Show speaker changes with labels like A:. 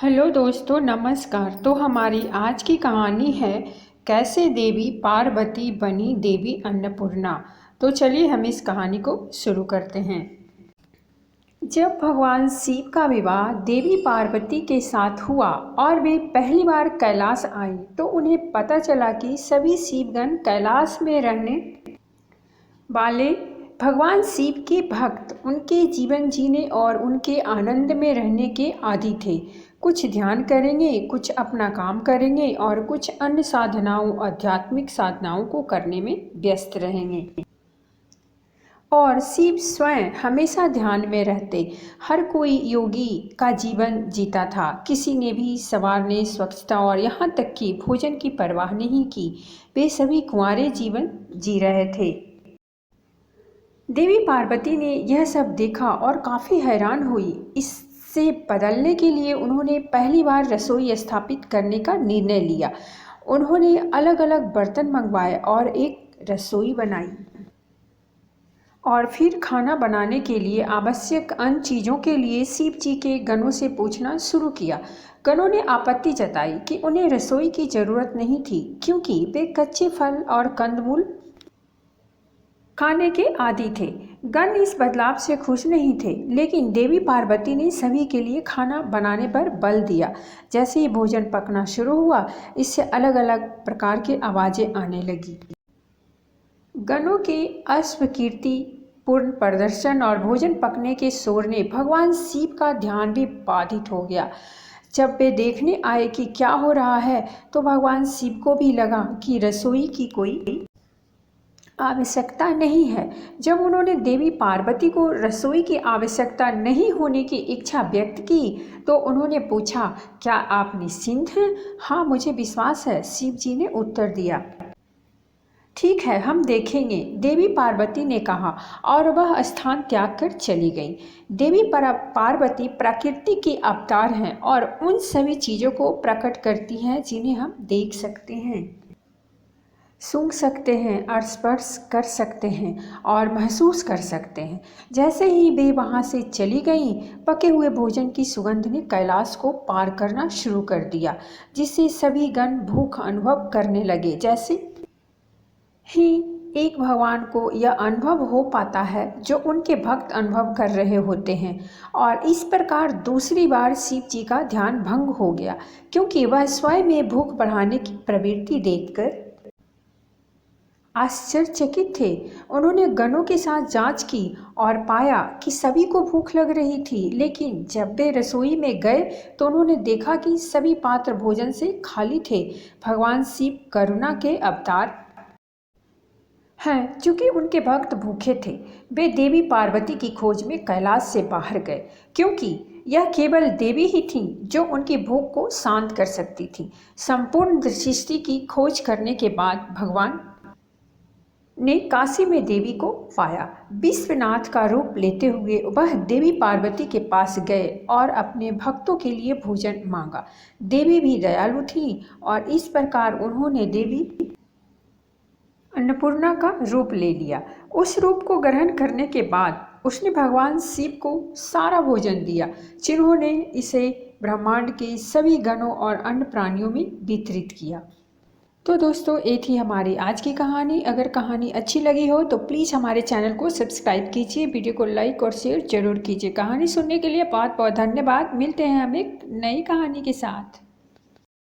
A: Hello दोस्तों, नमस्कार। तो हमारी आज की कहानी है कैसे देवी पार्वती बनी देवी अन्नपूर्णा। तो चलिए हम इस कहानी को शुरू करते हैं। जब भगवान शिव का विवाह देवी पार्वती के साथ हुआ और वे पहली बार कैलाश आई तो उन्हें पता चला कि सभी शिवगण कैलाश में रहने वाले भगवान शिव के भक्त उनके जीवन जीने और उनके आनंद में रहने के आदी थे। कुछ ध्यान करेंगे, कुछ अपना काम करेंगे और कुछ अन्य साधनाओं आध्यात्मिक साधनाओं को करने में व्यस्त रहेंगे। और शिव स्वयं हमेशा ध्यान में रहते। हर कोई योगी का जीवन जीता था। किसी ने भी सवार ने स्वच्छता और यहाँ तक कि भोजन की परवाह नहीं की। वे सभी कुंवारे जीवन जी रहे थे। देवी पार्वती ने यह सब देखा और काफ़ी हैरान हुई। इससे बदलने के लिए उन्होंने पहली बार रसोई स्थापित करने का निर्णय लिया। उन्होंने अलग अलग बर्तन मंगवाए और एक रसोई बनाई और फिर खाना बनाने के लिए आवश्यक अन्य चीज़ों के लिए शिव जी के गणों से पूछना शुरू किया। गणों ने आपत्ति जताई कि उन्हें रसोई की ज़रूरत नहीं थी क्योंकि वे कच्चे फल और कंदमूल खाने के आदी थे। गण इस बदलाव से खुश नहीं थे, लेकिन देवी पार्वती ने सभी के लिए खाना बनाने पर बल दिया। जैसे ही भोजन पकना शुरू हुआ, इससे अलग अलग प्रकार की आवाज़ें आने लगी। गणों के अश्वकीर्ति पूर्ण प्रदर्शन और भोजन पकने के शोर ने भगवान शिव का ध्यान भी बाधित हो गया। जब वे देखने आए कि क्या हो रहा है तो भगवान शिव को भी लगा कि रसोई की कोई आवश्यकता नहीं है। जब उन्होंने देवी पार्वती को रसोई की आवश्यकता नहीं होने की इच्छा व्यक्त की तो उन्होंने पूछा, क्या आप निश्चिंत हैं? हाँ, मुझे विश्वास है, शिव जी ने उत्तर दिया। ठीक है, हम देखेंगे, देवी पार्वती ने कहा और वह स्थान त्याग कर चली गई। देवी पार्वती प्रकृति के अवतार हैं और उन सभी चीज़ों को प्रकट करती हैं जिन्हें हम देख सकते हैं, सूंघ सकते हैं और स्पर्श कर सकते हैं और महसूस कर सकते हैं। जैसे ही वे वहाँ से चली गईं, पके हुए भोजन की सुगंध ने कैलाश को पार करना शुरू कर दिया, जिससे सभी गण भूख अनुभव करने लगे। जैसे ही एक भगवान को यह अनुभव हो पाता है जो उनके भक्त अनुभव कर रहे होते हैं। और इस प्रकार दूसरी बार शिव जी का ध्यान भंग हो गया क्योंकि वह स्वयं में भूख बढ़ाने की प्रवृत्ति देखकर आश्चर्यचकित थे। उन्होंने गणों के साथ जांच की और पाया कि सभी को भूख लग रही थी, लेकिन जब वे रसोई में गए तो उन्होंने देखा कि सभी पात्र भोजन से खाली थे। भगवान शिव करुणा के अवतार हैं, चूँकि उनके भक्त भूखे थे। वे देवी पार्वती की खोज में कैलाश से बाहर गए क्योंकि यह केवल देवी ही थीं जो उनकी भूख को शांत कर सकती थी। संपूर्ण सृष्टि की खोज करने के बाद भगवान ने काशी में देवी को पाया। विश्वनाथ का रूप लेते हुए वह देवी पार्वती के पास गए और अपने भक्तों के लिए भोजन मांगा। देवी भी दयालु थी और इस प्रकार उन्होंने देवी अन्नपूर्णा का रूप ले लिया। उस रूप को ग्रहण करने के बाद उसने भगवान शिव को सारा भोजन दिया, जिन्होंने इसे ब्रह्मांड के सभी गणों और अन्य प्राणियों में वितरित किया। तो दोस्तों, ये थी हमारी आज की कहानी। अगर कहानी अच्छी लगी हो तो प्लीज़ हमारे चैनल को सब्सक्राइब कीजिए, वीडियो को लाइक और शेयर जरूर कीजिए। कहानी सुनने के लिए बहुत बहुत धन्यवाद। मिलते हैं हम एक नई कहानी के साथ।